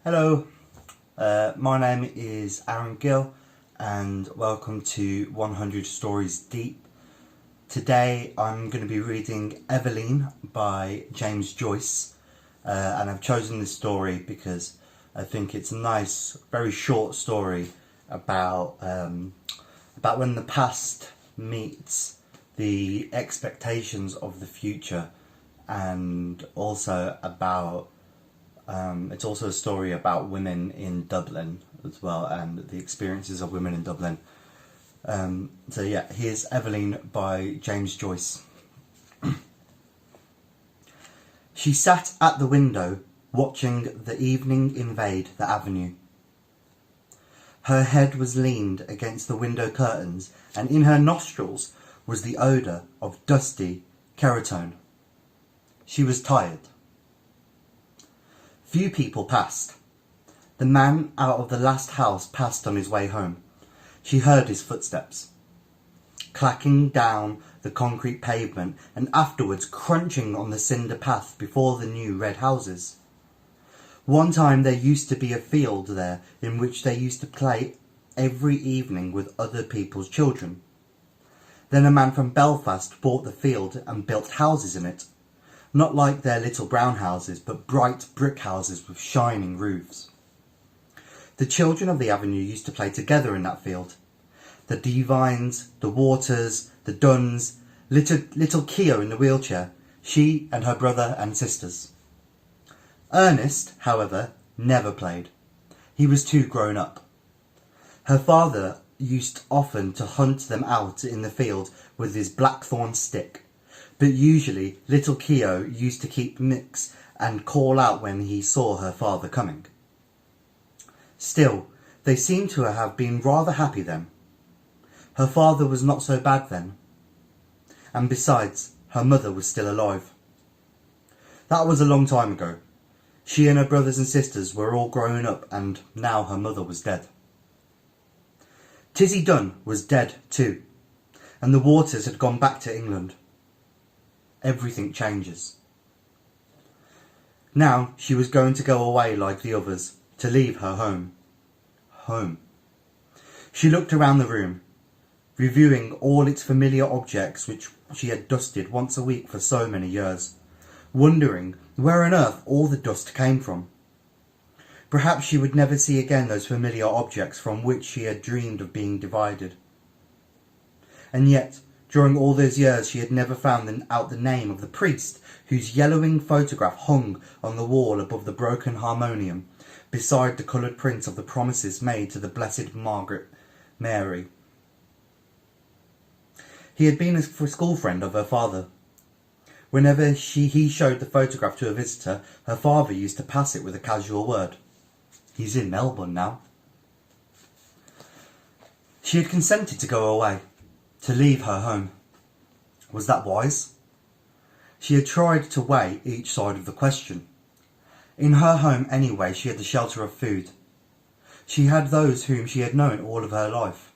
Hello, my name is Arron Gill and welcome to 100 Stories Deep. Today I'm going to be reading Eveline by James Joyce, and I've chosen this story because I think it's a nice, very short story about when the past meets the expectations of the future, and also about it's also a story about women in Dublin as well, and the experiences of women in Dublin. So yeah, here's Eveline by James Joyce. She sat at the window, watching the evening invade the avenue. Her head was leaned against the window curtains, and in her nostrils was the odour of dusty kerosene. She was tired. Few people passed. The man out of the last house passed on his way home. She heard his footsteps, clacking down the concrete pavement and afterwards crunching on the cinder path before the new red houses. One time there used to be a field there in which they used to play every evening with other people's children. Then a man from Belfast bought the field and built houses in it. Not like their little brown houses, but bright brick houses with shining roofs. The children of the avenue used to play together in that field. The Devines, the Waters, the Dunns, little Keo in the wheelchair, she and her brother and sisters. Ernest, however, never played. He was too grown up. Her father used often to hunt them out in the field with his blackthorn stick. But usually little Keo used to keep mix and call out when he saw her father coming. Still, they seemed to have been rather happy then. Her father was not so bad then. And besides, her mother was still alive. That was a long time ago. She and her brothers and sisters were all grown up, and now her mother was dead. Tizzy Dunn was dead too, and the Waters had gone back to England. Everything changes. Now she was going to go away like the others, to leave her home. Home. She looked around the room, reviewing all its familiar objects which she had dusted once a week for so many years, wondering where on earth all the dust came from. Perhaps she would never see again those familiar objects from which she had dreamed of being divided. And yet, during all those years she had never found out the name of the priest whose yellowing photograph hung on the wall above the broken harmonium, beside the coloured prints of the promises made to the Blessed Margaret Mary. He had been a school friend of her father. Whenever he showed the photograph to a visitor, her father used to pass it with a casual word. "He's in Melbourne now." She had consented to go away, to leave her home. Was that wise? She had tried to weigh each side of the question. In her home anyway she had the shelter of food. She had those whom she had known all of her life.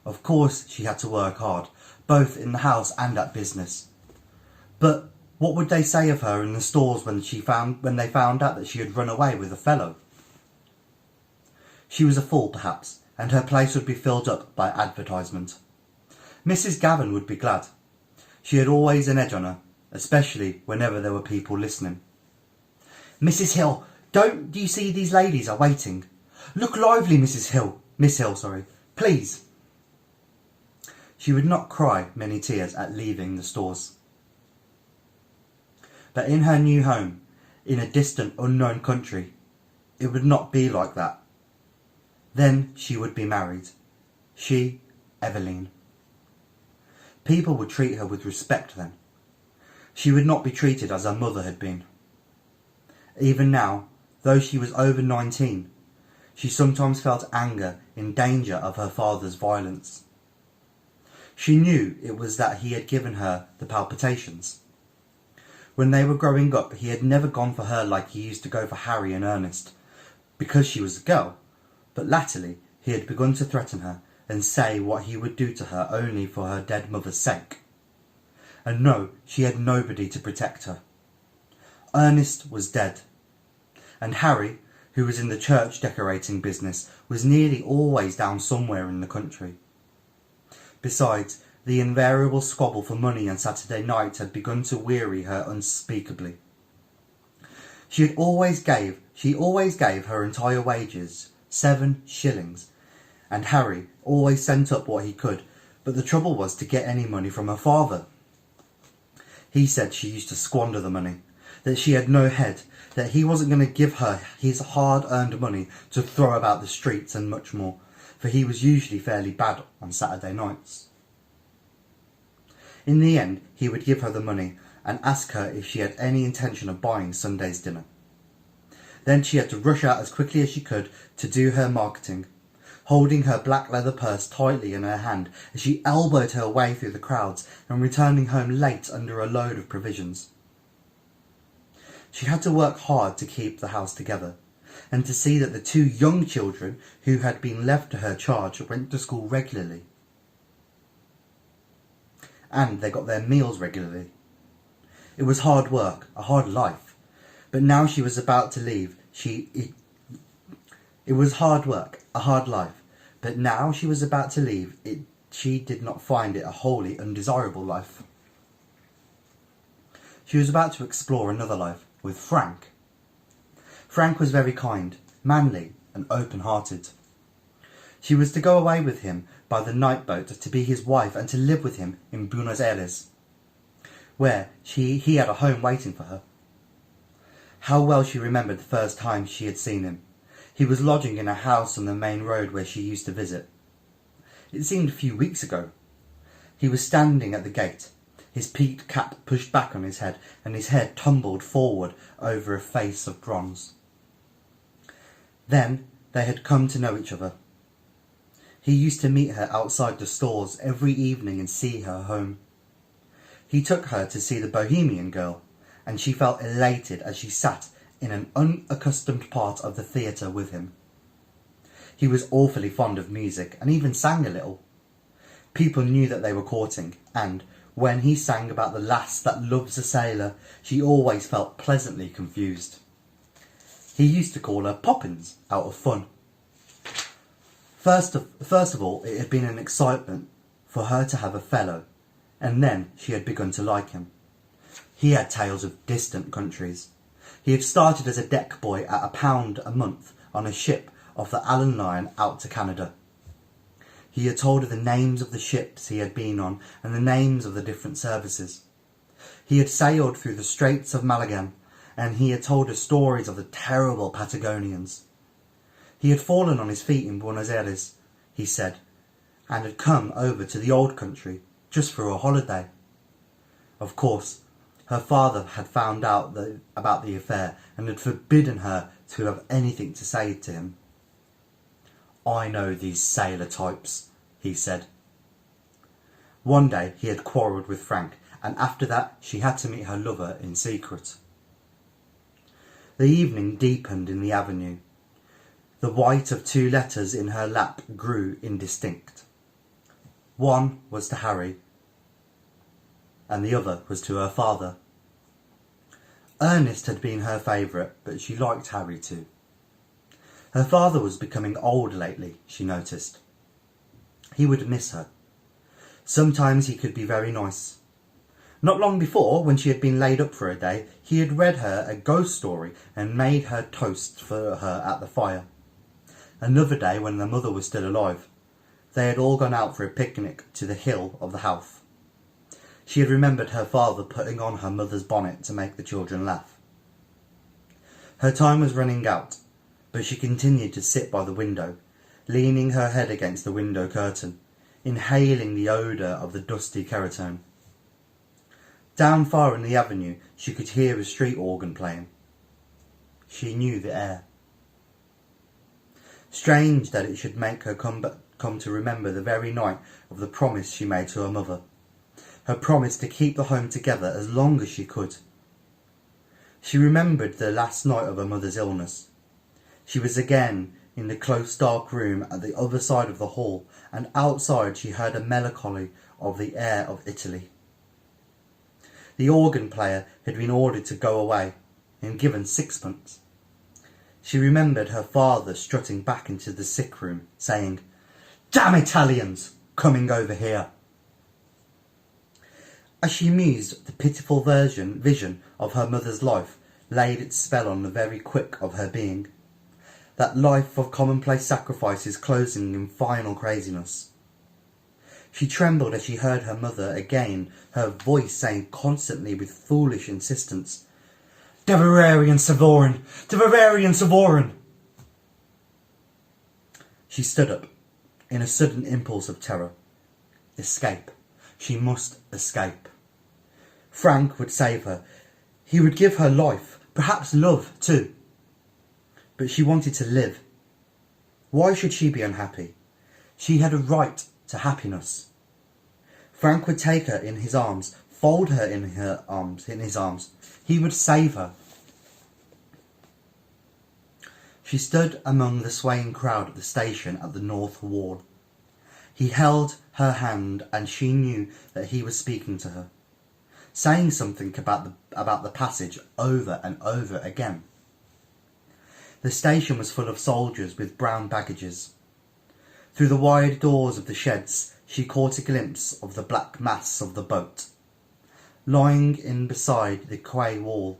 Of course she had to work hard, both in the house and at business. But what would they say of her in the stores when they found out that she had run away with a fellow? She was a fool perhaps, and her place would be filled up by advertisement. Mrs. Gavin would be glad. She had always an edge on her, especially whenever there were people listening. "Mrs. Hill, don't you see these ladies are waiting? Look lively, Miss Hill, please." She would not cry many tears at leaving the stores. But in her new home, in a distant, unknown country, it would not be like that. Then she would be married. She, Eveline. People would treat her with respect then. She would not be treated as her mother had been. Even now, though she was over 19, she sometimes felt anger in danger of her father's violence. She knew it was that he had given her the palpitations. When they were growing up, he had never gone for her like he used to go for Harry and Ernest, because she was a girl, but latterly he had begun to threaten her and say what he would do to her only for her dead mother's sake. And no, she had nobody to protect her. Ernest was dead, and Harry, who was in the church decorating business, was nearly always down somewhere in the country. Besides, the invariable squabble for money on Saturday night had begun to weary her unspeakably. She always gave her entire wages, 7 shillings, and Harry always sent up what he could, but the trouble was to get any money from her father. He said she used to squander the money, that she had no head, that he wasn't going to give her his hard-earned money to throw about the streets and much more, for he was usually fairly bad on Saturday nights. In the end, he would give her the money and ask her if she had any intention of buying Sunday's dinner. Then she had to rush out as quickly as she could to do her marketing, holding her black leather purse tightly in her hand as she elbowed her way through the crowds and returning home late under a load of provisions. She had to work hard to keep the house together, and to see that the 2 young children who had been left to her charge went to school regularly. And they got their meals regularly. It was hard work, a hard life, but now she was about to leave. It was hard work, a hard life, but now she was about to leave. She did not find it a wholly undesirable life. She was about to explore another life with Frank. Frank was very kind, manly, and open-hearted. She was to go away with him by the night boat to be his wife and to live with him in Buenos Aires, where he had a home waiting for her. How well she remembered the first time she had seen him. He was lodging in a house on the main road where she used to visit. It seemed a few weeks ago. He was standing at the gate, his peaked cap pushed back on his head and his hair tumbled forward over a face of bronze. Then they had come to know each other. He used to meet her outside the stores every evening and see her home. He took her to see The Bohemian Girl, and she felt elated as she sat in an unaccustomed part of the theatre with him. He was awfully fond of music and even sang a little. People knew that they were courting, and when he sang about the lass that loves a sailor, she always felt pleasantly confused. He used to call her Poppins out of fun. First of all, it had been an excitement for her to have a fellow, and then she had begun to like him. He had tales of distant countries. He had started as a deck boy at £1 a month on a ship off the Allen Line out to Canada. He had told her the names of the ships he had been on and the names of the different services. He had sailed through the Straits of Magellan, and he had told her stories of the terrible Patagonians. He had fallen on his feet in Buenos Aires, he said, and had come over to the old country just for a holiday. Of course, her father had found out about the affair and had forbidden her to have anything to say to him. "I know these sailor types," he said. One day he had quarrelled with Frank, and after that she had to meet her lover in secret. The evening deepened in the avenue. The white of 2 letters in her lap grew indistinct. One was to Harry, and the other was to her father. Ernest had been her favourite, but she liked Harry too. Her father was becoming old lately, she noticed. He would miss her. Sometimes he could be very nice. Not long before, when she had been laid up for a day, he had read her a ghost story and made her toast for her at the fire. Another day, when their mother was still alive, they had all gone out for a picnic to the hill of the Howth. She had remembered her father putting on her mother's bonnet to make the children laugh. Her time was running out, but she continued to sit by the window, leaning her head against the window curtain, inhaling the odour of the dusty kerosene. Down far in the avenue she could hear a street organ playing. She knew the air. Strange that it should make her come to remember the very night of the promise she made to her mother. Her promise to keep the home together as long as she could. She remembered the last night of her mother's illness. She was again in the close dark room at the other side of the hall, and outside she heard a melancholy of the air of Italy. The organ player had been ordered to go away and given 6pence. She remembered her father strutting back into the sick room, saying, "Damn Italians, coming over here." As she mused, the pitiful vision of her mother's life laid its spell on the very quick of her being. That life of commonplace sacrifices closing in final craziness. She trembled as she heard her mother again, her voice saying constantly with foolish insistence, "The Bavarian Savorin! The Bavarian Savorin!" She stood up, in a sudden impulse of terror. Escape. She must escape. Frank would save her. He would give her life, perhaps love too. But she wanted to live. Why should she be unhappy? She had a right to happiness. Frank would take her in his arms, fold her in his arms. He would save her. She stood among the swaying crowd at the station at the north wall. He held her hand and she knew that he was speaking to her, saying something about the passage over and over again. The station was full of soldiers with brown baggages. Through the wide doors of the sheds she caught a glimpse of the black mass of the boat, lying in beside the quay wall,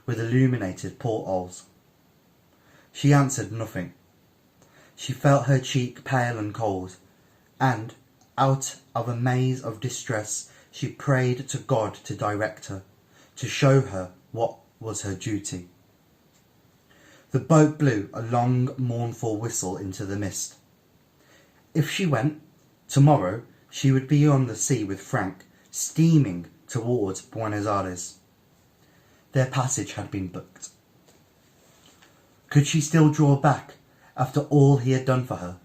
with illuminated portholes. She answered nothing. She felt her cheek pale and cold, and, out of a maze of distress, she prayed to God to direct her, to show her what was her duty. The boat blew a long, mournful whistle into the mist. If she went, tomorrow she would be on the sea with Frank, steaming towards Buenos Aires. Their passage had been booked. Could she still draw back after all he had done for her?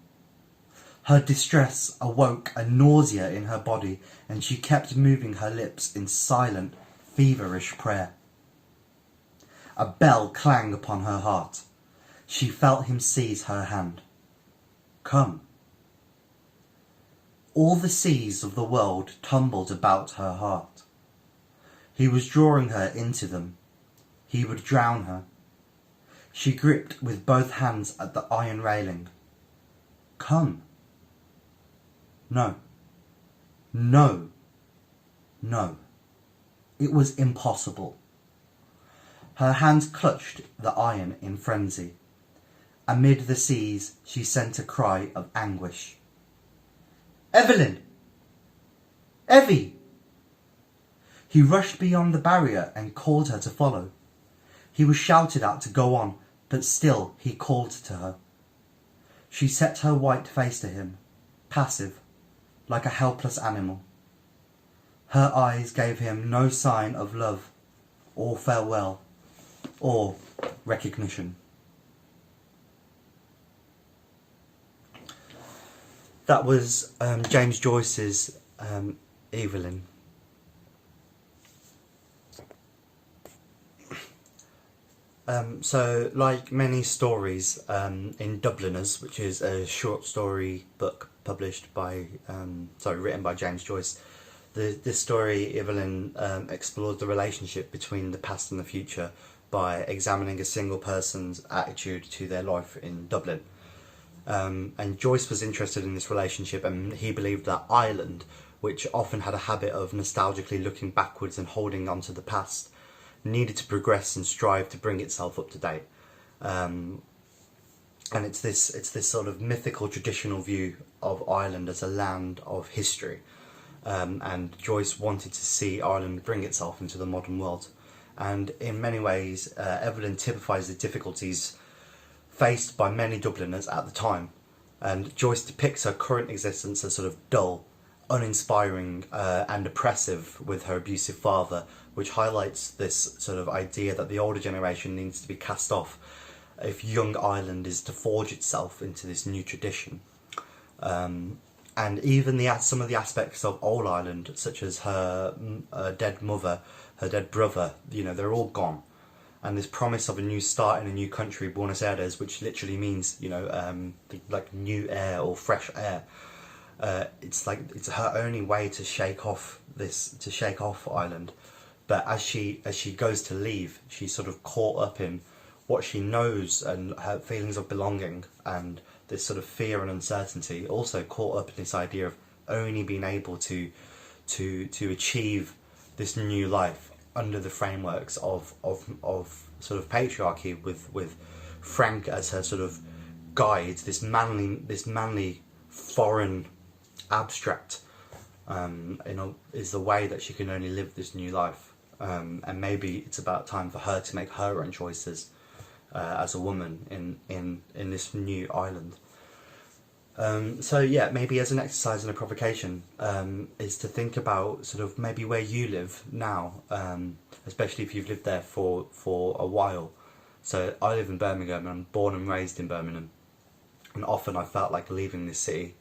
Her distress awoke a nausea in her body, and she kept moving her lips in silent, feverish prayer. A bell clanged upon her heart. She felt him seize her hand. Come. All the seas of the world tumbled about her heart. He was drawing her into them. He would drown her. She gripped with both hands at the iron railing. Come. No. No. No. It was impossible. Her hands clutched the iron in frenzy. Amid the seas she sent a cry of anguish. Eveline! Evie! He rushed beyond the barrier and called her to follow. He was shouted at to go on, but still he called to her. She set her white face to him, passive, like a helpless animal. Her eyes gave him no sign of love, or farewell, or recognition. That was James Joyce's Eveline. So, like many stories in Dubliners, which is a short story book published by, written by James Joyce, this story, Eveline, explores the relationship between the past and the future by examining a single person's attitude to their life in Dublin. And Joyce was interested in this relationship, and he believed that Ireland, which often had a habit of nostalgically looking backwards and holding on to the past, needed to progress and strive to bring itself up to date. And it's this sort of mythical traditional view of Ireland as a land of history. And Joyce wanted to see Ireland bring itself into the modern world. And in many ways, Eveline typifies the difficulties faced by many Dubliners at the time. And Joyce depicts her current existence as sort of dull, uninspiring and oppressive with her abusive father, which highlights this sort of idea that the older generation needs to be cast off if young Ireland is to forge itself into this new tradition. And even some of the aspects of old Ireland, such as her dead mother, her dead brother, they're all gone. And this promise of a new start in a new country, Buenos Aires, which literally means, like new air or fresh air. It's her only way to shake off Ireland. But as she goes to leave, she's sort of caught up in what she knows and her feelings of belonging and this sort of fear and uncertainty, also caught up in this idea of only being able to achieve this new life under the frameworks of sort of patriarchy, with Frank as her sort of guide, this manly foreign abstract, is the way that she can only live this new life. And maybe it's about time for her to make her own choices as a woman in this new island. So yeah, maybe as an exercise and a provocation, is to think about sort of maybe where you live now, especially if you've lived there for a while. So I live in Birmingham, and I'm born and raised in Birmingham, and often I felt like leaving this city,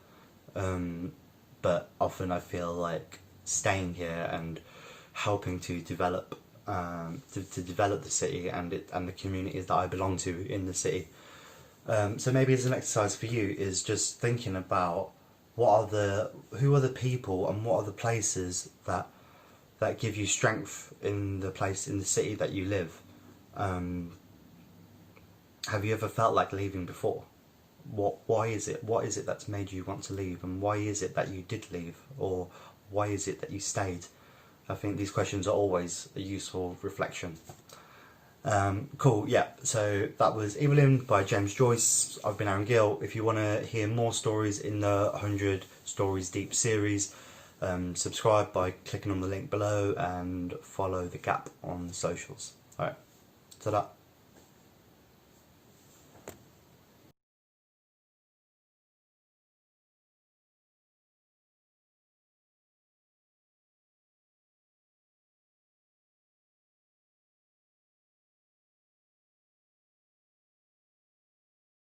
but often I feel like staying here and helping to develop develop the city and the communities that I belong to in the city. So maybe as an exercise for you is just thinking about who are the people and what are the places that give you strength in the city that you live. Have you ever felt like leaving before? Why is it that's made you want to leave, and why is it that you did leave, or why is it that you stayed? I think these questions are always a useful reflection. Cool, yeah, so that was Eveline by James Joyce. I've been Arron Gill. If you want to hear more stories in the 100 Stories Deep series, subscribe by clicking on the link below and follow The Gap on the socials. Alright, ta-da.